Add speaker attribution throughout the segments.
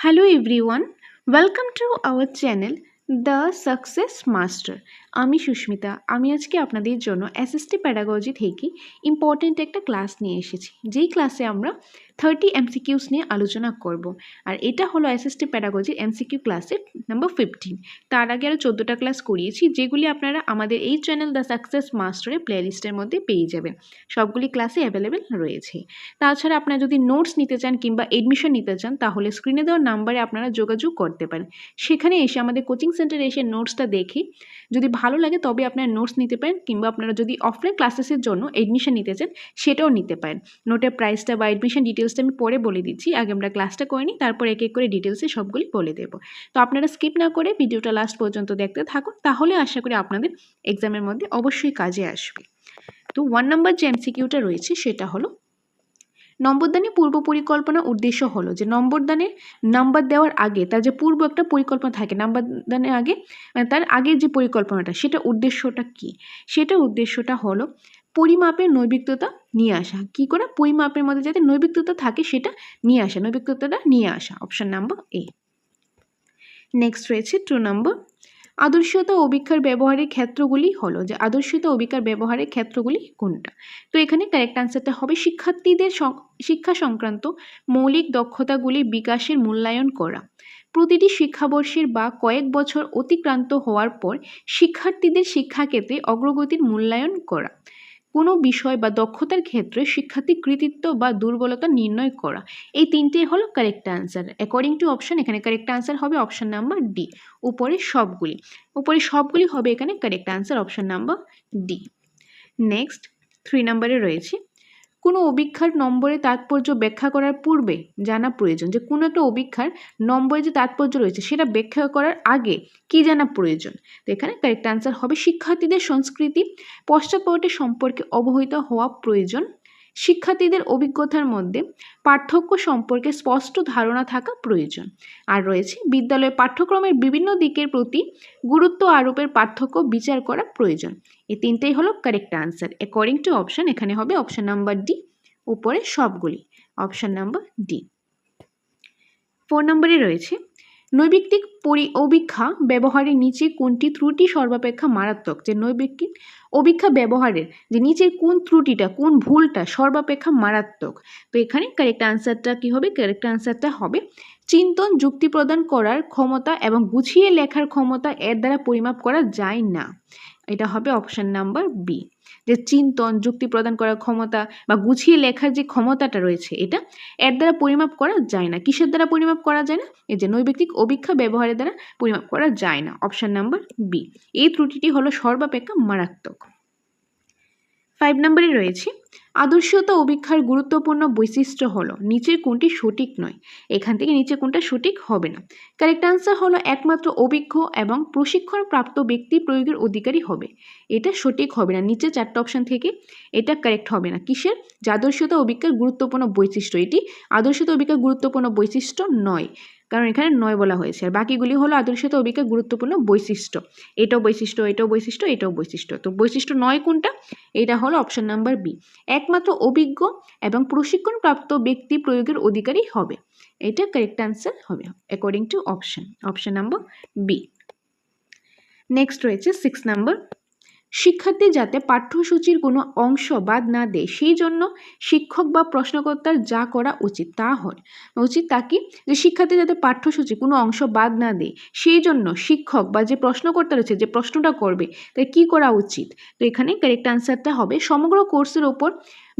Speaker 1: Hello everyone, welcome to our channel The Success Master. আমি সুস্মিতা। আমি আজকে আপনাদের জন্য এসএসটি প্যাডাগজি থেকে ইম্পর্টেন্ট একটা ক্লাস নিয়ে এসেছি, যেই ক্লাসে আমরা 30 MCQs নিয়ে আলোচনা করব। আর এটা হলো এসএসটি প্যাডাগজির MCQ ক্লাসের নাম্বার 15। তার আগে আরও 14টা ক্লাস করিয়েছি, যেগুলি আপনারা আমাদের এই চ্যানেল দ্য সাকসেস মাস্টারের প্লেলিস্টের মধ্যে পেয়ে যাবেন। সবগুলি ক্লাসে অ্যাভেলেবেল রয়েছে। তাছাড়া আপনারা যদি নোটস নিতে চান কিংবা এডমিশন নিতে চান, তাহলে স্ক্রিনে দেওয়া নাম্বারে আপনারা যোগাযোগ করতে পারেন। সেখানে এসে আমাদের কোচিং সেন্টারে এসে নোটসটা দেখে যদি ভালো লাগে তবে আপনারা নোটস নিতে পারেন, কিংবা আপনারা যদি অফলাইন ক্লাসেসের জন্য এডমিশন নিতে চান সেটাও নিতে পারেন। নোটের প্রাইসটা বা এডমিশন ডিটেলসটা আমি পরে বলে দিচ্ছি, আগে আমরা ক্লাসটা করে নিই, তারপর এক এক করে ডিটেলসে সবগুলি বলে দেবো। তো আপনারা স্কিপ না করে ভিডিওটা লাস্ট পর্যন্ত দেখতে থাকুন, তাহলে আশা করি আপনাদের এক্সামের মধ্যে অবশ্যই কাজে আসবে। তো 1 নম্বর যে এমসিকিউটা রয়েছে সেটা হলো, নম্বরদানের পূর্ব পরিকল্পনা উদ্দেশ্য হলো যে নম্বরদানের নাম্বার দেওয়ার আগে তার যে পূর্ব একটা পরিকল্পনা থাকে, নাম্বারদানের আগে তার আগের যে পরিকল্পনাটা, সেটা উদ্দেশ্যটা কি? সেটা উদ্দেশ্যটা হলো পরিমাপের নৈবিত্বতা নিয়ে আসা। কি করে? পরিমাপের মধ্যে যাতে নৈবিত্বতা থাকে সেটা নিয়ে আসা, নৈবিত্বতাটা নিয়ে আসা। Option number A. নেক্সট রয়েছে 2 নম্বর, আদর্শতা অভিক্ষার ব্যবহারের ক্ষেত্রগুলি হলো যে আদর্শতা অভিক্ষার ব্যবহারের ক্ষেত্রগুলি কোনটা? তো এখানে কারেক্ট আনসারটা হবে শিক্ষার্থীদের শিক্ষা সংক্রান্ত মৌলিক দক্ষতাগুলি বিকাশের মূল্যায়ন করা। প্রতিটি শিক্ষাবর্ষের বা কয়েক বছর অতিক্রান্ত হওয়ার পর শিক্ষার্থীদের শিক্ষাক্ষেত্রে অগ্রগতির মূল্যায়ন করা। কোনো বিষয় বা দক্ষতার ক্ষেত্রে শিক্ষার্থীর কৃতিত্ব বা দুর্বলতা নির্ণয় করা। এই তিনটেই হলো correct answer according to option. এখানে কারেক্ট আনসার হবে অপশন নাম্বার ডি। উপরে সবগুলি হবে এখানে correct answer, option number D. Next 3 নম্বরে রয়েছে, কোনো অভিক্ষার নম্বরে তাৎপর্য ব্যাখ্যা করার পূর্বে জানা প্রয়োজন। যে কোনো একটা অভিক্ষার নম্বরে যে তাৎপর্য রয়েছে সেটা ব্যাখ্যা করার আগে কি জানা প্রয়োজন? তো এখানে কারেক্ট আনসার হবে শিক্ষার্থীদের সংস্কৃতি পশ্চাৎপটে সম্পর্কে অবহিত হওয়া প্রয়োজন। শিক্ষার্থীদের অভিজ্ঞতার মধ্যে পার্থক্য সম্পর্কে স্পষ্ট ধারণা থাকা প্রয়োজন। আর রয়েছে বিদ্যালয়ের পাঠ্যক্রমের বিভিন্ন দিকের প্রতি গুরুত্ব আরোপের পার্থক্য বিচার করা প্রয়োজন। এই তিনটেই হলো correct answer according to option. এখানে হবে অপশন নাম্বার ডি, উপরে সবগুলি অপশন নাম্বার ডি। 4 নম্বরে রয়েছে, নৈবিত্তিক অভিক্ষা ব্যবহারের নিচে কোনটি ত্রুটি সর্বাপেক্ষা মারাত্মক? যে নৈবিত্তিক অভিক্ষা ব্যবহারের যে নিচের কোন ত্রুটিটা, কোন ভুলটা সর্বাপেক্ষা মারাত্মক? তো এখানে কারেক্ট আনসারটা কি হবে? কারেক্ট আনসারটা হবে চিন্তন যুক্তি প্রদান করার ক্ষমতা এবং গুছিয়ে লেখার ক্ষমতা এর দ্বারা পরিমাপ করা যায় না। এটা হবে অপশন নাম্বার বি। যে চিন্তন যুক্তি প্রদান করার ক্ষমতা বা গুছিয়ে লেখার যে ক্ষমতাটা রয়েছে, এটা এর দ্বারা পরিমাপ করা যায় না। কিসের দ্বারা পরিমাপ করা যায় না? এই যে নৈবিত্তিক অভিক্ষা ব্যবহারের দ্বারা পরিমাপ করা যায় না। Option number B. এই ত্রুটিটি হলো সর্বাপেক্ষা মারাত্মক। 5 নম্বরে রয়েছে, আদর্শতা অভিক্ষার গুরুত্বপূর্ণ বৈশিষ্ট্য হলো নিচের কোনটি সঠিক নয়। এখান থেকে নিচে কোনটা সঠিক হবে না? কারেক্ট আনসার হলো একমাত্র অভিজ্ঞ এবং প্রশিক্ষণ প্রাপ্ত ব্যক্তি প্রয়োগের অধিকারী হবে। এটা সঠিক হবে না। নিচে 4টা অপশন থেকে এটা কারেক্ট হবে না। কিসের? যে আদর্শতা অভিক্ষার গুরুত্বপূর্ণ বৈশিষ্ট্য, এটি আদর্শতা অভিক্ষার গুরুত্বপূর্ণ বৈশিষ্ট্য নয়, কারণ এখানে নয় বলা হয়েছে। আর বাকিগুলি হলো আদর্শতা অভিক্ষার গুরুত্বপূর্ণ বৈশিষ্ট্য। এটাও বৈশিষ্ট্য, এটাও বৈশিষ্ট্য, এটাও বৈশিষ্ট্য। তো বৈশিষ্ট্য নয় কোনটা? এটা হলো অপশন নাম্বার বি, একমাত্র অভিজ্ঞ এবং প্রশিক্ষণপ্রাপ্ত ব্যক্তি প্রয়োগের অধিকারী হবে। এটা কারেক্ট আনসার হবে according to option number B. Next রয়েছে 6 নাম্বার, শিক্ষার্থী যাতে পাঠ্যসূচির কোনো অংশ বাদ না দেয় সেই জন্য শিক্ষক বা প্রশ্নকর্তার যা করা উচিত তা কি? যে শিক্ষার্থী যাতে পাঠ্যসূচি কোনো অংশ বাদ না দেয় সেই জন্য শিক্ষক বা যে প্রশ্নকর্তা রয়েছে, যে প্রশ্নটা করবে, তাই কি করা উচিত? তো এখানে কারেক্ট আনসারটা হবে সমগ্র কোর্সের ওপর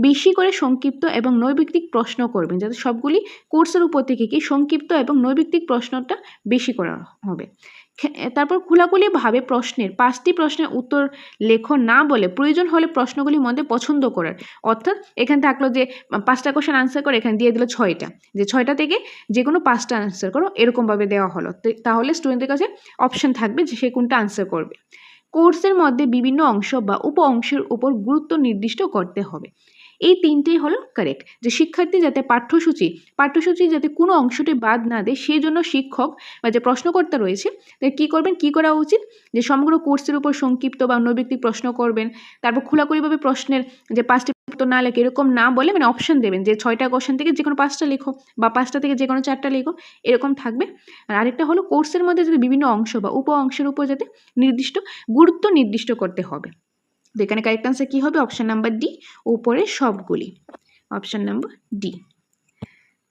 Speaker 1: বেশি করে সংক্ষিপ্ত এবং নৈবিত্তিক প্রশ্ন করবেন, যাতে সবগুলি কোর্সের উপর থেকে কি সংক্ষিপ্ত এবং নৈবিত্তিক প্রশ্নটা বেশি করা হবে। তারপর খোলাখুলিভাবে প্রশ্নের 5টি প্রশ্নের উত্তর লেখো না বলে প্রয়োজন হলে প্রশ্নগুলির মধ্যে পছন্দ করার। অর্থাৎ এখানে থাকলো যে 5টা কোশ্চেন আনসার করে, এখানে দিয়ে দিল 6টা, যে 6টা থেকে যে কোনো 5টা আনসার করো, এরকমভাবে দেওয়া হলো। তাহলে স্টুডেন্টের কাছে অপশন থাকবে যে সে কোনটা আনসার করবে। কোর্সের মধ্যে বিভিন্ন অংশ বা উপ অংশের উপর গুরুত্ব নির্দিষ্ট করতে হবে। এই তিনটেই হলো কারেক্ট, যে শিক্ষার্থী যাতে পাঠ্যসূচি যাতে কোনো অংশটি বাদ না দেয় সেই জন্য শিক্ষক বা যে প্রশ্নকর্তা রয়েছে তাই কী করবেন, কী করা উচিত, যে সমগ্র কোর্সের উপর সংক্ষিপ্ত বা নৈর্ব্যক্তিক প্রশ্ন করবেন, তারপর খোলাখুলিভাবে প্রশ্নের যে 5টি উত্তর না লেখে এরকম না বলে মানে অপশন দেবেন যে 6টা কোশ্চেন থেকে যে কোনো 5টা লেখো বা 5টা থেকে যে কোনো 4টা লেখো, এরকম থাকবে। আর আরেকটা হলো কোর্সের মধ্যে যাতে বিভিন্ন অংশ বা উপ অংশের উপর যাতে গুরুত্ব নির্দিষ্ট করতে হবে। তো এখানে কারেক্ট আনসার কী হবে, অপশান নাম্বার ডি, উপরে সবগুলি, অপশান নাম্বার ডি।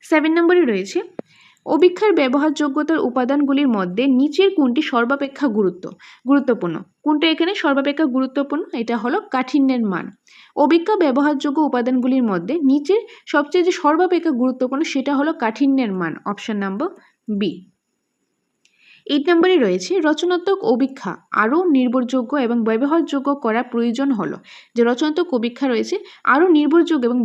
Speaker 1: 7 নম্বরে রয়েছে অভিক্ষার ব্যবহারযোগ্যতার উপাদানগুলির মধ্যে নিচের কোনটি সর্বাপেক্ষা গুরুত্বপূর্ণ। কোনটা এখানে সর্বাপেক্ষা গুরুত্বপূর্ণ, এটা হলো কাঠিন্যের মান। অভিক্ষা ব্যবহারযোগ্য উপাদানগুলির মধ্যে নিচের সবচেয়ে যে সর্বাপেক্ষা গুরুত্বপূর্ণ সেটা হলো কাঠিন্যের মান, অপশান নাম্বার বি। 8 নম্বরে রয়েছে রচনাত্মক অভিক্ষা আরও নির্ভরযোগ্য এবং ব্যবহারযোগ্য করা প্রয়োজন হলো, যে রচনাত্মক অভিক্ষা রয়েছে আরও নির্ভরযোগ্য এবং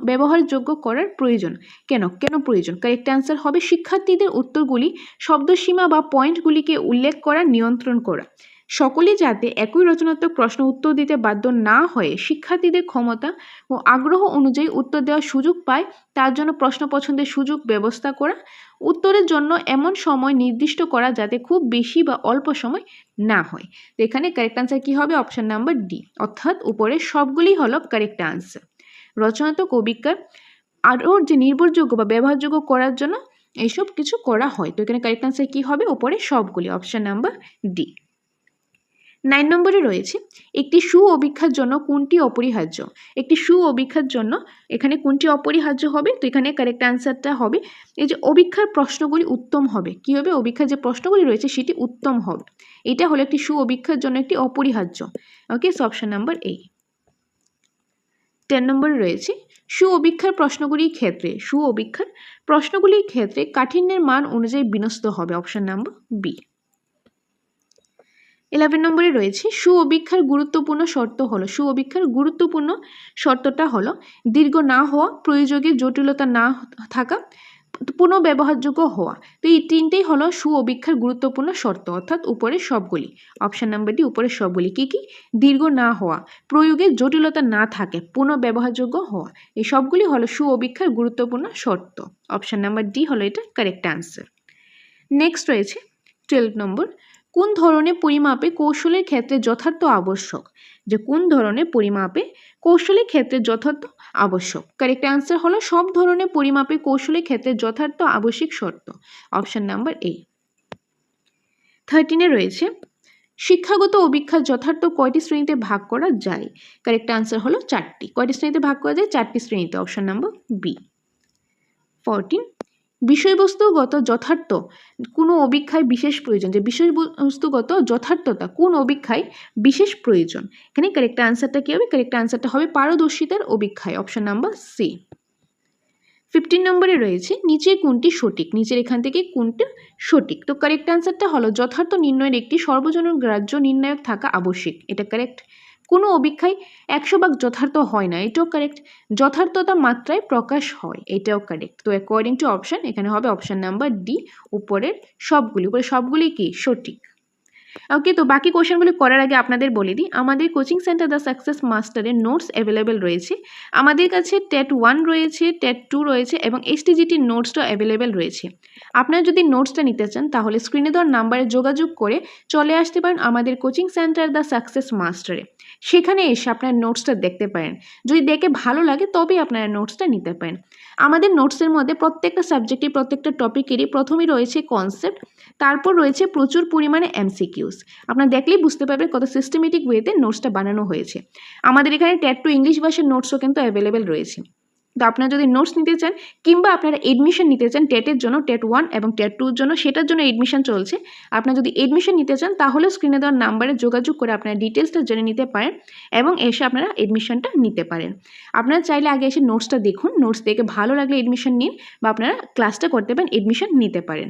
Speaker 1: ব্যবহারযোগ্য করার প্রয়োজন। কেন প্রয়োজন, কারেক্ট অ্যান্সার হবে শিক্ষার্থীদের উত্তরগুলি শব্দসীমা বা পয়েন্টগুলিকে উল্লেখ করা, নিয়ন্ত্রণ করা। সকলেই যাতে একই রচনাত্মক প্রশ্ন উত্তর দিতে বাধ্য না হয়ে শিক্ষার্থীদের ক্ষমতা ও আগ্রহ অনুযায়ী উত্তর দেওয়ার সুযোগ পায় তার জন্য প্রশ্ন পছন্দের সুযোগ ব্যবস্থা করা, উত্তরের জন্য এমন সময় নির্দিষ্ট করা যাতে খুব বেশি বা অল্প সময় না হয়। তো এখানে কারেক্ট আনসার কী হবে, অপশান নাম্বার ডি, অর্থাৎ উপরে সবগুলি হলো কারেক্ট আনসার। রচনাত্মক অভিজ্ঞার আরও যে নির্ভরযোগ্য বা ব্যবহারযোগ্য করার জন্য এইসব কিছু করা হয়। তো এখানে কারেক্ট আনসার কী হবে, উপরে সবগুলি, অপশান নাম্বার ডি। 9 নম্বরে রয়েছে একটি অভিক্ষার জন্য কোনটি অপরিহার্য। একটি অভিক্ষার জন্য এখানে কোনটি অপরিহার্য হবে, তো এখানে কারেক্ট অ্যান্সারটা হবে এই যে অভিক্ষার প্রশ্নগুলি উত্তম হবে। কী হবে, অভিক্ষার যে প্রশ্নগুলি রয়েছে সেটি উত্তম হবে, এটা হলো একটি অভিক্ষার জন্য একটি অপরিহার্য। ওকে, অপশন নাম্বার এ। 10 নম্বরে রয়েছে অভিক্ষার প্রশ্নগুলির ক্ষেত্রে কাঠিন্যের মান অনুযায়ী বিন্যস্ত হবে, অপশন নাম্বার বি। 11 নম্বরে রয়েছে অভিক্ষার গুরুত্বপূর্ণ শর্ত হলো, অভিক্ষার গুরুত্বপূর্ণ শর্তটা হলো দীর্ঘ না হওয়া, প্রয়োগে জটিলতা না থাকা, পুনঃব্যবহারযোগ্য হওয়া। তো এই তিনটেই হলো অভিক্ষার গুরুত্বপূর্ণ শর্ত, অর্থাৎ উপরে সবগুলি, অপশন নাম্বার ডি, উপরে সবগুলি। কি কি, দীর্ঘ না হওয়া, প্রয়োগে জটিলতা না থাকে, পুনঃব্যবহারযোগ্য হওয়া, এই সবগুলি হলো অভিক্ষার গুরুত্বপূর্ণ শর্ত, অপশন নাম্বার ডি হলো এটা কারেক্ট অ্যান্সার। নেক্সট রয়েছে 12 নম্বর, কোন ধরনের পরিমাপে কৌশলের ক্ষেত্রে যথার্থ আবশ্যক, যে কোন ধরনের পরিমাপে কৌশলের ক্ষেত্রে যথার্থ আবশ্যক। কারেক্ট অ্যান্সার হলো সব ধরনের পরিমাপে কৌশলের ক্ষেত্রে যথার্থ আবশ্যিক শর্ত, অপশন নাম্বার এ। 13 রয়েছে শিক্ষাগত অভিক্ষা যথার্থ কয়টি শ্রেণীতে ভাগ করা যায়। কারেক্ট অ্যান্সার হলো 4টি। কয়টি শ্রেণীতে ভাগ করা যায়, 4টি শ্রেণীতে, অপশন নাম্বার বি। 14 বিষয়বস্তুগত যথার্থ কোনো অভিক্ষায় বিশেষ প্রয়োজন, যে বিষয়বস্তুগত যথার্থতা কোন অভিক্ষায় বিশেষ প্রয়োজন। এখানে কারেক্ট আনসারটা কি হবে, কারেক্ট আনসারটা হবে পারদর্শিতার অভিক্ষায়, অপশন নাম্বার সি। 15 নম্বরে রয়েছে নিচের কোনটি সঠিক, নিচের এখান থেকে কোনটা সঠিক। তো কারেক্ট আনসারটা হলো যথার্থ নির্ণয়ের একটি সর্বজনগ্রাহ্য নির্ণায়ক থাকা আবশ্যিক, এটা কারেক্ট। কোনো অভিক্ষায় 100 ভাগ যথার্থ হয় না, এটাও কারেক্ট। যথার্থতা মাত্রায় প্রকাশ হয়, এটাও কারেক্ট। তো অ্যাকর্ডিং টু অপশন এখানে হবে অপশন নাম্বার ডি, উপরের সবগুলি কি সঠিক। ওকে, তো বাকি কোশ্চেনগুলি করার আগে আপনাদের বলে দিই, আমাদের কোচিং সেন্টার দ্য সাকসেস মাস্টারের নোটস অ্যাভেলেবেল রয়েছে। আমাদের কাছে টেট 1 রয়েছে, টেট 2 রয়েছে এবং এসটিজিটির নোটসটাও অ্যাভেলেবেল রয়েছে। আপনারা যদি নোটসটা নিতে চান তাহলে স্ক্রিনে দেওয়ার নাম্বারে যোগাযোগ করে চলে আসতে পারেন আমাদের কোচিং সেন্টার দ্য সাকসেস মাস্টারে। সেখানে এসে আপনার নোটসটা দেখতে পারেন, যদি দেখে ভালো লাগে তবেই আপনারা নোটসটা নিতে পারেন। আমাদের নোটসের মধ্যে প্রত্যেকটা সাবজেক্টের প্রত্যেকটা টপিকেরই প্রথমেই রয়েছে কনসেপ্ট, তারপর রয়েছে প্রচুর পরিমাণে এমসিকিউস। আপনারা দেখলেই বুঝতে পারবেন কত সিস্টেমেটিক ওয়েতে নোটসটা বানানো হয়েছে। আমাদের এখানে টেট 2 ইংলিশ ভাষার নোটসও কিন্তু অ্যাভেলেবেল রয়েছে। তো আপনারা যদি নোটস নিতে চান কিংবা আপনারা এডমিশন নিতে চান টেটের জন্য, টেট 1 এবং টেট 2 জন্য, সেটার জন্য এডমিশন চলছে। আপনারা যদি এডমিশন নিতে চান তাহলে স্ক্রিনে দেওয়ার নাম্বারে যোগাযোগ করে আপনারা ডিটেলসটা জেনে নিতে পারেন এবং এসে আপনারা এডমিশনটা নিতে পারেন। আপনারা চাইলে আগে এসে নোটসটা দেখুন, নোটস দেখে ভালো লাগলে এডমিশন নিন বা আপনারা ক্লাসটা করতে পারেন, এডমিশন নিতে পারেন।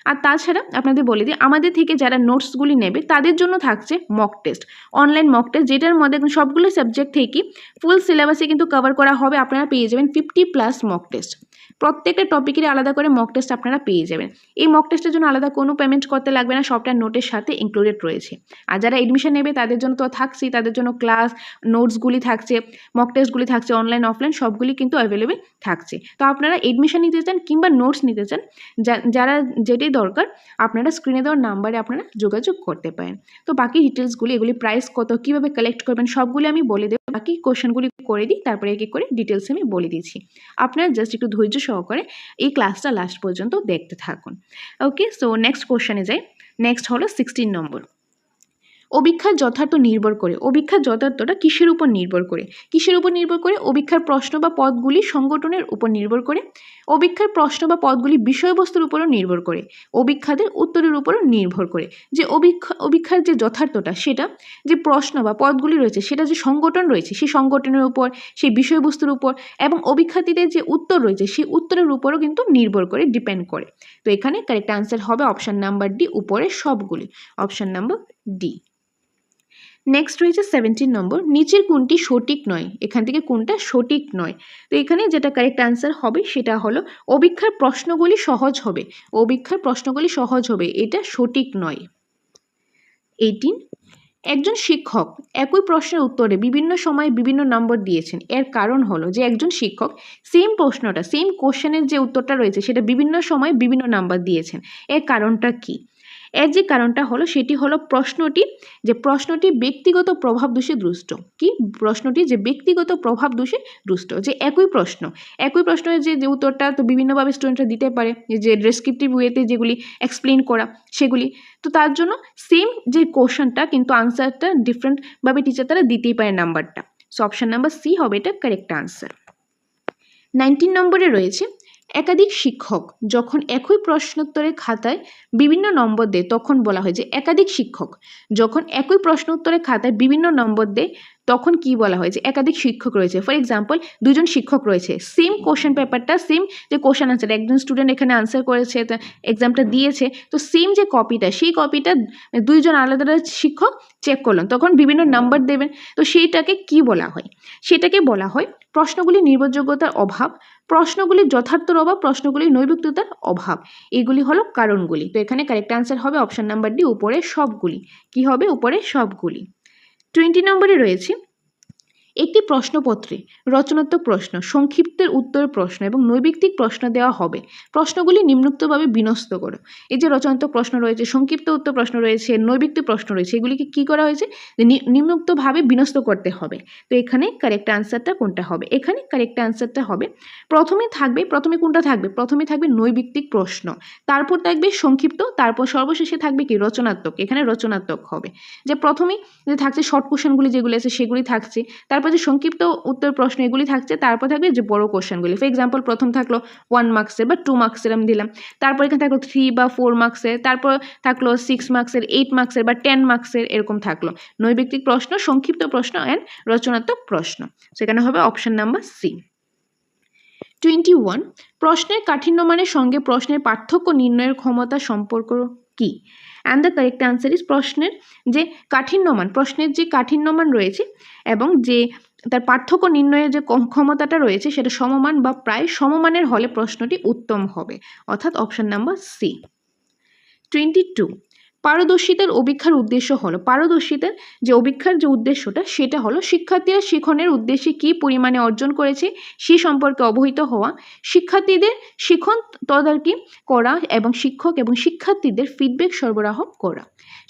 Speaker 1: আর তাছাড়া আপনাদের বলে দিই, আমাদের থেকে যারা নোটসগুলি নেবে তাদের জন্য থাকছে mock test, online mock test, যেটার মধ্যে সবগুলো সাবজেক্ট থেকেই ফুল সিলেবাসে কিন্তু কভার করা হবে। আপনারা পেয়ে যাবেন 50+ মক টেস্ট। প্রত্যেকটা টপিকের আলাদা করে মক টেস্ট আপনারা পেয়ে যাবেন। এই মক টেস্টের জন্য আলাদা কোনো পেমেন্ট করতে লাগবে না, সবটা নোটের সাথে ইনক্লুডেড রয়েছে। আর যারা এডমিশন নেবে তাদের জন্য তো থাকছেই, তাদের জন্য ক্লাস নোটসগুলি থাকছে, মক টেস্টগুলি থাকছে, অনলাইন অফলাইন সবগুলি কিন্তু অ্যাভেলেবেল থাকছে। তো আপনারা এডমিশন নিতে চান কিংবা নোটস নিতে চান, যারা যেটাই দরকার আপনারা স্ক্রিনে দেওয়ার নাম্বারে আপনারা যোগাযোগ করতে পারেন। তো বাকি ডিটেলসগুলি, এগুলি প্রাইস কত, কীভাবে কালেক্ট করবেন সবগুলি আমি বলে দেবো। বাকি কোশ্চেনগুলি করে দিই, তারপরে এক এক করে ডিটেলস আমি বলে দিচ্ছি। আপনারা জাস্ট একটু ধৈর্য সহকারে এই ক্লাসটা লাস্ট পর্যন্ত দেখতে থাকুন। ওকে, সো নেক্সট কোশ্চেনে যাই। নেক্সট হলো 16 নম্বর। অভিক্ষার যথার্থ নির্ভর করে। অভিক্ষার যথার্থটা কিসের উপর নির্ভর করে? কিসের উপর নির্ভর করে? অভিক্ষার প্রশ্ন বা পদগুলি সংগঠনের উপর নির্ভর করে। অভিক্ষার প্রশ্ন বা পদগুলি বিষয়বস্তুর উপরও নির্ভর করে। অভিক্ষাদের উত্তরের উপরও নির্ভর করে। যে অভিক্ষার যে যথার্থটা, সেটা যে প্রশ্ন বা পদগুলি রয়েছে, সেটা যে সংগঠন রয়েছে, সেই সংগঠনের উপর, সেই বিষয়বস্তুর উপর, এবং অভিক্ষার্থীদের যে উত্তর রয়েছে সেই উত্তরের উপরও কিন্তু নির্ভর করে, ডিপেন্ড করে। তো এখানে কারেক্ট আনসার হবে অপশান নাম্বার ডি, উপরে সবগুলি। Option number D. নেক্সট রয়েছে 17 নম্বর। নিচের কোনটি সঠিক নয়? এখান থেকে কোনটা সঠিক নয়? তো এখানে যেটা কারেক্ট আনসার হবে সেটা হলো অভিক্ষার প্রশ্নগুলি সহজ হবে। অভিক্ষার প্রশ্নগুলি সহজ হবে, এটা সঠিক নয়। 18, একজন শিক্ষক একই প্রশ্নের উত্তরে বিভিন্ন সময়ে বিভিন্ন নম্বর দিয়েছেন। এর কারণ হলো যে একজন শিক্ষক সেম প্রশ্নটা, সেম কোশ্চেনের যে উত্তরটা রয়েছে সেটা বিভিন্ন সময়ে বিভিন্ন নাম্বার দিয়েছেন। এর কারণটা কি? এর যে কারণটা হলো সেটি হলো প্রশ্নটি ব্যক্তিগত প্রভাব দোষে দুষ্ট। কি? প্রশ্নটি যে ব্যক্তিগত প্রভাব দোষে দুষ্ট। যে একই প্রশ্নের যে উত্তরটা তো বিভিন্নভাবে স্টুডেন্টরা দিতে পারে, যে ডেসক্রিপটিভ ওয়েতে যেগুলি এক্সপ্লেন করা সেগুলি, তো তার জন্য সেম যে কোশ্চেনটা কিন্তু আনসারটা ডিফারেন্টভাবে টিচার তারা দিতেই পারে নাম্বারটা। সো অপশান নাম্বার সি হবে এটা কারেক্ট আনসার। 19 নম্বরে রয়েছে একাধিক শিক্ষক যখন একই প্রশ্নোত্তরের খাতায় বিভিন্ন নম্বর দেয় তখন বলা হয়। যে একাধিক শিক্ষক যখন একই প্রশ্নোত্তরের খাতায় বিভিন্ন নম্বর দেয় তখন কি বলা হয়? যে একাধিক শিক্ষক রয়েছে। ফর এক্সাম্পল, দুজন শিক্ষক রয়েছে, সেম কোশ্চেন পেপারটা, সেম যে কোশ্চেন আনসার, একজন স্টুডেন্ট এখানে আনসার করেছে, এক্সামটা দিয়েছে, তো সেম যে কপিটা, সেই কপিটা দুইজন আলাদা আলাদা শিক্ষক চেক করলেন, তখন বিভিন্ন নাম্বার দেবেন। তো সেইটাকে কি বলা হয়? সেটাকে বলা হয় প্রশ্নগুলির নির্ভরযোগ্যতার অভাব, প্রশ্নগুলির যথার্থর অভাব, প্রশ্নগুলির নৈবিত্যতার অভাব। এগুলি হলো কারণগুলি। তো এখানে কারেক্ট আনসার হবে অপশান নাম্বার ডি, উপরে সবগুলি। কি হবে? উপরে সবগুলি। 20 নম্বরে রয়েছে একটি প্রশ্নপত্রে রচনাত্মক প্রশ্ন, সংক্ষিপ্তের উত্তর প্রশ্ন এবং নৈবিত্তিক প্রশ্ন দেওয়া হবে। প্রশ্নগুলি নিম্নোক্তভাবে বিন্যস্ত করো। এই যে রচনাত্মক প্রশ্ন রয়েছে, সংক্ষিপ্ত উত্তর প্রশ্ন রয়েছে, নৈবিত্তিক প্রশ্ন রয়েছে, এগুলিকে কি করা হয়েছে? নিম্নোক্তভাবে বিন্যস্ত করতে হবে। তো এখানে কারেক্ট আনসারটা কোনটা হবে? এখানে কারেক্ট আনসারটা হবে প্রথমে কোনটা থাকবে? প্রথমে থাকবে নৈবিত্তিক প্রশ্ন, তারপর থাকবে সংক্ষিপ্ত, তারপর সর্বশেষে থাকবে কি? রচনাত্মক। এখানে রচনাত্মক হবে। যে প্রথমেই যে থাকছে শর্ট কোশ্চেনগুলি যেগুলি আছে সেগুলি থাকছে, তারপর যে সংক্ষিপ্ত উত্তর প্রশ্ন এগুলি থাকছে, তারপর থাকবে যে বড় কোশ্চেনগুলি। ফর এক্সাম্পল, প্রথম থাকলো 1 মার্কসের বা 2 মার্কসের আমি দিলাম, তারপর এখানে থাকলো 3 বা 4 মার্কসের, তারপর থাকলো 6 মার্কসের, 8 মার্কসের বা 10 মার্কসের, এরকম থাকলো নৈবিত্তিক প্রশ্ন, সংক্ষিপ্ত প্রশ্ন অ্যান্ড রচনাত্মক প্রশ্ন। সেখানে হবে অপশন নাম্বার সি। 21, প্রশ্নের কাঠিন্যমানের সঙ্গে প্রশ্নের পার্থক্য নির্ণয়ের ক্ষমতা সম্পর্ক কি? And the correct answer is প্রশ্নের যে কাঠিন্যমান রয়েছে এবং যে তার পার্থক্য নির্ণয়ের যে ক্ষমতাটা রয়েছে সেটা সমমান বা প্রায় সমমানের হলে প্রশ্নটি উত্তম হবে, অর্থাৎ অপশন নাম্বার সি। 22, পারদর্শিতার অভিক্ষার উদ্দেশ্য হলো, পারদর্শিতার যে অভিক্ষার যে উদ্দেশ্যটা সেটা হলো শিক্ষার্থীরা শিখনের উদ্দেশ্যে কী পরিমাণে অর্জন করেছে সে সম্পর্কে অবহিত হওয়া, শিক্ষার্থীদের শিখন তদারকি করা এবং শিক্ষক এবং শিক্ষার্থীদের ফিডব্যাক সরবরাহ করা,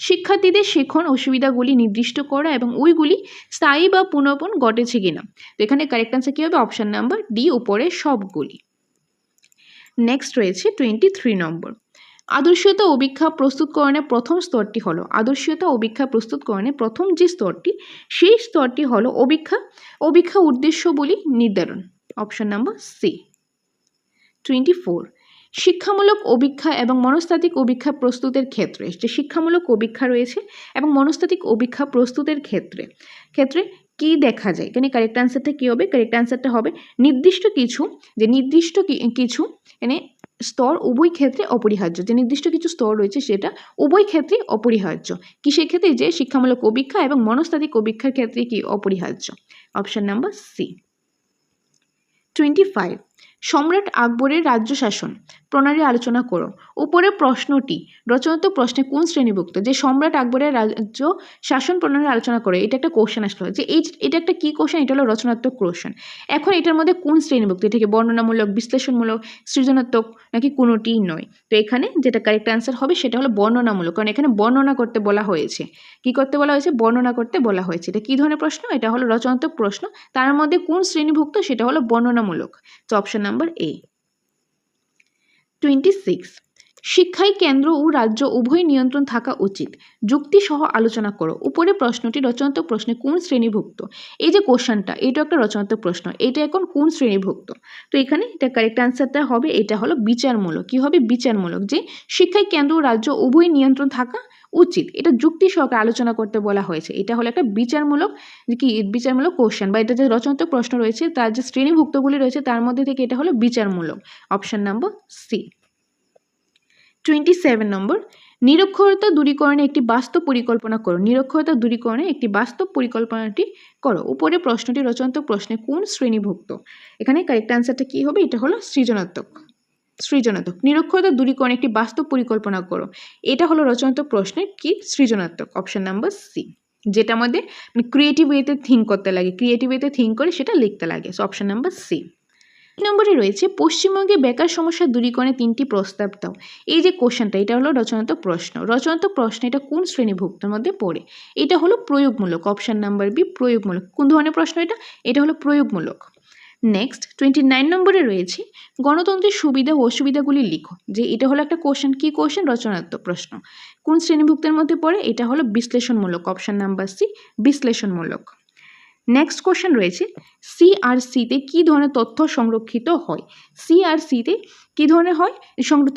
Speaker 1: শিক্ষার্থীদের শিখন অসুবিধাগুলি নির্দিষ্ট করা এবং ওইগুলি স্থায়ী বা পুনঃপুন ঘটেছে কিনা। তো এখানে কারেক্ট আনসার কী হবে? অপশান নাম্বার ডি, উপরে সবগুলি। নেক্সট রয়েছে 23 নম্বর। আদর্শীয়তা অভিক্ষা প্রস্তুতকরণের প্রথম স্তরটি হলো, আদর্শীয়তা অভিক্ষা প্রস্তুতকরণের প্রথম যে স্তরটি সেই স্তরটি হলো অভিক্ষা উদ্দেশ্যবলী নির্ধারণ, অপশন নাম্বার সি। 24, শিক্ষামূলক অভিক্ষা এবং মনস্তাত্ত্বিক অভিক্ষা প্রস্তুতের ক্ষেত্রে, যে শিক্ষামূলক অভিক্ষা রয়েছে এবং মনস্তাত্ত্বিক অভিক্ষা প্রস্তুতের ক্ষেত্রে কি দেখা যায়? এখানে কারেক্ট আনসারটা কী হবে? কারেক্ট আনসারটা হবে নির্দিষ্ট কিছু এখানে স্তর উভয় ক্ষেত্রে অপরিহার্য, যে নির্দিষ্ট কিছু স্তর রয়েছে সেটা উভয় ক্ষেত্রে অপরিহার্য। কিসের ক্ষেত্রে? যে শিক্ষামূলক অভিক্ষা এবং মনস্তাত্ত্বিক অভিক্ষার ক্ষেত্রে কি অপরিহার্য, অপশন নাম্বার সি। 25 সম্রাট আকবরের রাজ্য শাসন প্রণালী আলোচনা করো। উপরের প্রশ্নটি রচনাত্মক প্রশ্নে কোন শ্রেণীভুক্ত? যে সম্রাট আকবরের রাজ্য শাসন প্রণালী আলোচনা করো, এটা একটা কোশ্চেন আসলো যে এটা একটা কি কোশ্চেন? এটা হলো রচনাত্মক কোশ্চেন। এখন এটার মধ্যে কোন শ্রেণীভুক্ত? এটা কি বর্ণনামূলক, বিশ্লেষণমূলক, সৃজনাত্মক নাকি কোনোটিই নয়? তো এখানে যেটা কারেক্ট অ্যান্সার হবে সেটা হলো বর্ণনামূলক, কারণ এখানে বর্ণনা করতে বলা হয়েছে। কি করতে বলা হয়েছে? বর্ণনা করতে বলা হয়েছে। এটা কি ধরনের প্রশ্ন? এটা হলো রচনাত্মক প্রশ্ন, তার মধ্যে কোন শ্রেণীভুক্ত? সেটা হলো বর্ণনামূলক। তো অপশন নাম্বার এ। 26 শিক্ষায় কেন্দ্র ও রাজ্য উভয় নিয়ন্ত্রণ থাকা উচিত, যুক্তি সহ আলোচনা করো। উপরে প্রশ্নটি রচনাত্মক প্রশ্নে কোন শ্রেণীভুক্ত? এই যে কোশ্চেনটা, এটা একটা রচনাত্মক প্রশ্ন, এটা এখন কোন শ্রেণীভুক্ত? তো এখানে এটা কারেক্ট অ্যান্সারটা হবে, এটা হলো বিচারমূলক। কি হবে? বিচারমূলক। যে শিক্ষায় কেন্দ্র ও রাজ্য উভয় নিয়ন্ত্রণ থাকা উচিত, এটা যুক্তি সহকারে আলোচনা করতে বলা হয়েছে। এটা হলো একটা বিচারমূলক কি বিচারমূলক কোশ্চেন, বা এটা যে রচনাত্মক প্রশ্ন রয়েছে তার যে শ্রেণীভুক্তগুলি রয়েছে তার মধ্যে থেকে এটা হলো বিচারমূলক। Option number C. 27 নম্বর নিরক্ষরতা দূরীকরণে একটি বাস্তব পরিকল্পনা করো। নিরক্ষরতা দূরীকরণে একটি বাস্তব পরিকল্পনাটি করো। উপরে প্রশ্নটি রচনাত্মক প্রশ্নে কোন শ্রেণীভুক্ত? এখানে কারেক্ট অ্যান্সারটা কি হবে? এটা হলো সৃজনাত্মক। সৃজনাত্মক। নিরক্ষরতা দূরীকরণে একটি বাস্তব পরিকল্পনা করো, এটা হলো রচনাত্মক প্রশ্নের কি? সৃজনাত্মক। Option number C. যেটা মধ্যে ক্রিয়েটিভ ওয়েতে থিঙ্ক করতে লাগে, ক্রিয়েটিভ ওয়েতে থিঙ্ক করে সেটা লিখতে লাগে। So option number C. নম্বরে রয়েছে পশ্চিমবঙ্গে বেকার সমস্যা দূরীকরণে 3টি প্রস্তাব দাও। এই যে কোশ্চেনটা, এটা হলো রচনাত্মক প্রশ্ন। রচনাত্মক প্রশ্ন এটা কোন শ্রেণীভুক্তের মধ্যে পড়ে? এটা হলো প্রয়োগমূলক। অপশন নাম্বার বি, প্রয়োগমূলক। কোন ধরনের প্রশ্ন এটা? এটা হলো প্রয়োগমূলক। নেক্সট 29 নম্বরে রয়েছে গণতন্ত্রের সুবিধা ও অসুবিধাগুলি লিখো। যে এটা হলো একটা কোশ্চেন। কি কোশ্চেন? রচনাত্মক প্রশ্ন। কোন শ্রেণীভুক্তের মধ্যে পড়ে? এটা হলো বিশ্লেষণমূলক। অপশন নাম্বার সি, বিশ্লেষণমূলক। নেক্সট কোশ্চেন রয়েছে সিআরসিতে কী ধরনের তথ্য সংরক্ষিত হয়? সিআরসিতে কী ধরনের হয়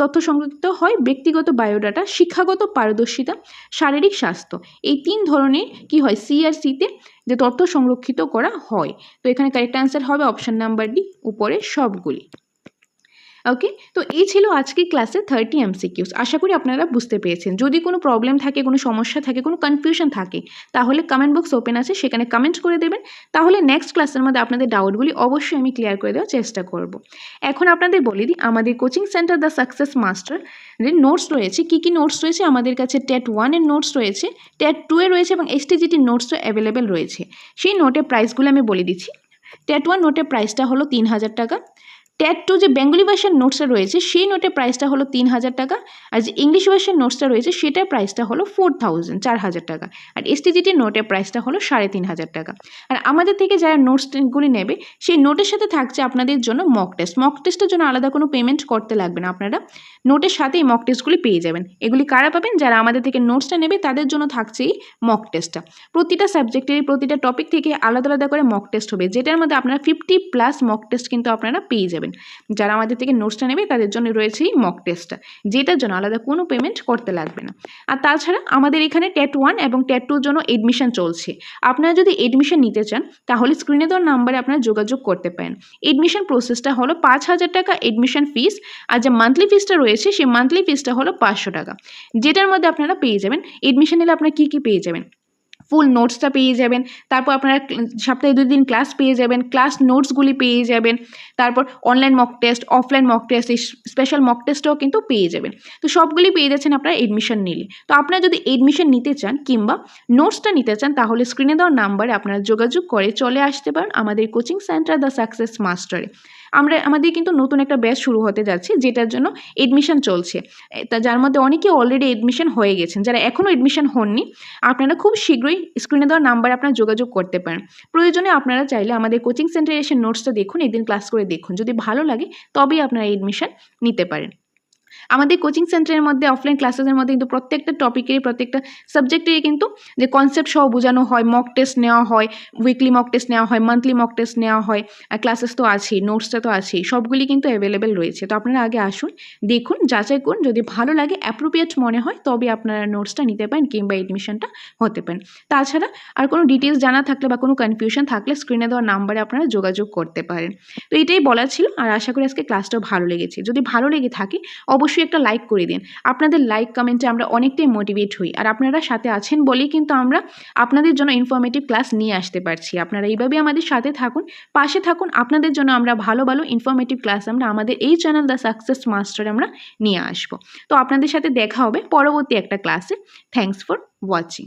Speaker 1: তথ্য সংরক্ষিত হয়? ব্যক্তিগত বায়োডাটা, শিক্ষাগত পারদর্শিতা, শারীরিক স্বাস্থ্য। এই 3 ধরনের কি হয় সিআরসিতে যে তথ্য সংরক্ষিত করা হয়। তো এখানে কারেক্ট অ্যান্সার হবে অপশন নাম্বার ডি, উপরে সবগুলি। ওকে, তো এই ছিল আজকের ক্লাসে 30 MCQs। আশা করি আপনারা বুঝতে পেরেছেন। যদি কোনো প্রবলেম থাকে, কোনো সমস্যা থাকে, কোনো কনফিউশন থাকে, তাহলে কমেন্ট বক্স ওপেন আছে, সেখানে কমেন্ট করে দেবেন। তাহলে নেক্সট ক্লাসের মধ্যে আপনাদের ডাউটগুলি অবশ্যই আমি ক্লিয়ার করে দেওয়ার চেষ্টা করব। এখন আপনাদের বলে দিই, আমাদের coaching centre the success master এর নোটস রয়েছে। কী কী নোটস রয়েছে? আমাদের কাছে টেট 1 এর নোটস রয়েছে, টেট 2 এর রয়েছে এবং STGT নোটসও অ্যাভেলেবেল রয়েছে। সেই নোটের প্রাইসগুলো আমি বলে দিচ্ছি। টেট 1 নোটের প্রাইসটা হলো 3000 টাকা। টেট 2 যে বেঙ্গলি ভার্সন নোটসটা রয়েছে সেই নোটের প্রাইসটা হলো 3000 টাকা। আর যে ইংলিশ ভার্সন নোটসটা রয়েছে সেটার প্রাইসটা হলো 4000 টাকা। আর STGT নোটের প্রাইসটা হলো 3500 টাকা। আর আমাদের থেকে যারা নোটসগুলি নেবে সেই নোটের সাথে থাকছে আপনাদের জন্য মক টেস্ট। মক টেস্টের জন্য আলাদা কোনো পেমেন্ট করতে লাগবে না, আপনারা নোটের সাথেই মক টেস্টগুলি পেয়ে যাবেন। এগুলি কারা পাবেন? যারা আমাদের থেকে নোটসটা নেবে তাদের জন্য থাকছে এই মক টেস্টটা। প্রতিটা সাবজেক্টের প্রতিটা টপিক থেকে আলাদা আলাদা করে মক টেস্ট হবে, যেটার মধ্যে আপনারা 50+ মক টেস্ট কিন্তু আপনারা পেয়ে যাবেন। যারা আমাদের থেকে নোটসটা নেবে তাদের জন্য রয়েছে এই মক টেস্টটা, যেটার জন্য আলাদা কোনো পেমেন্ট করতে লাগবে না। আর তাছাড়া আমাদের এখানে টেট 1 এবং টেট 2 জন্য এডমিশন চলছে। আপনারা যদি এডমিশন নিতে চান তাহলে স্ক্রিনে দেওয়া নাম্বারে আপনারা যোগাযোগ করতে পারেন। এডমিশন প্রসেসটা হলো 5000 টাকা এডমিশন ফিস, আর যে মান্থলি ফিসটা রয়েছে সেই মান্থলি ফিসটা হলো 500 টাকা, যেটার মধ্যে আপনারা পেয়ে যাবেন এডমিশন নিলে আপনারা কী কী পেয়ে যাবেন? ফুল নোটসটা পেয়ে যাবেন, তারপর আপনারা সপ্তাহে 2 দিন ক্লাস পেয়ে যাবেন, ক্লাস নোটসগুলি পেয়ে যাবেন, তারপর online mock test, offline mock test, এই স্পেশাল মক টেস্টও কিন্তু পেয়ে যাবেন। তো সবগুলি পেয়ে যাচ্ছেন আপনারা এডমিশন নিলে। তো আপনারা যদি এডমিশন নিতে চান কিংবা নোটসটা নিতে চান তাহলে স্ক্রিনে দেওয়া নাম্বারে আপনারা যোগাযোগ করে চলে আসতে পারেন আমাদের কোচিং সেন্টার দ্য সাকসেস মাস্টারে। আমাদের কিন্তু নতুন একটা ব্যাচ শুরু হতে যাচ্ছে, যেটার জন্য এডমিশন চলছে। তা যার মধ্যে অনেকে অলরেডি এডমিশন হয়ে গেছেন, যারা এখনও এডমিশন হননি আপনারা খুব শীঘ্রই স্ক্রিনে দেওয়া নাম্বারে আপনারা যোগাযোগ করতে পারেন। প্রয়োজনে আপনারা চাইলে আমাদের কোচিং সেন্টারে এসে নোটসটা দেখুন, একদিন ক্লাস করে দেখুন, যদি ভালো লাগে তবেই আপনারা এডমিশন নিতে পারেন। আমাদের কোচিং সেন্টারের মধ্যে অফলাইন ক্লাসেসের মধ্যে কিন্তু প্রত্যেকটা টপিকেরই প্রত্যেকটা সাবজেক্টেরই কিন্তু যে কনসেপ্ট সহ বোঝানো হয়, মক টেস্ট নেওয়া হয়, উইকলি মক টেস্ট নেওয়া হয়, মান্থলি মক টেস্ট নেওয়া হয়, আর ক্লাসেস তো আছেই, নোটসটা তো আছেই, সবগুলি কিন্তু অ্যাভেলেবেল রয়েছে। তো আপনারা আগে আসুন, দেখুন, যাচাই করুন, যদি ভালো লাগে অ্যাপ্রোপ্রিয়েট মনে হয় তবে আপনারা নোটসটা নিতে পারেন কিংবা এডমিশনটা হতে পারেন। তাছাড়া আর কোনো ডিটেলস জানা থাকলে বা কোনো কনফিউশন থাকলে স্ক্রিনে দেওয়া নাম্বারে আপনারা যোগাযোগ করতে পারেন। তো এটাই বলা ছিল, আর আশা করি আজকে ক্লাসটাও ভালো লেগেছে। যদি ভালো লেগে থাকে অবশ্যই অবশ্যই একটা লাইক করে দিন। আপনাদের লাইক কমেন্টে আমরা অনেকটাই মোটিভেট হই, আর আপনারা সাথে আছেন বলেই কিন্তু আমরা আপনাদের জন্য ইনফরমেটিভ ক্লাস নিয়ে আসতে পারছি। আপনারা এইভাবে আমাদের সাথে থাকুন, পাশে থাকুন। আপনাদের জন্য আমরা ভালো ভালো ইনফরমেটিভ ক্লাস আমরা আমাদের এই চ্যানেল দ্য সাকসেস মাস্টারে আমরা নিয়ে আসবো। তো আপনাদের সাথে দেখা হবে পরবর্তী একটা ক্লাসে। Thanks for watching.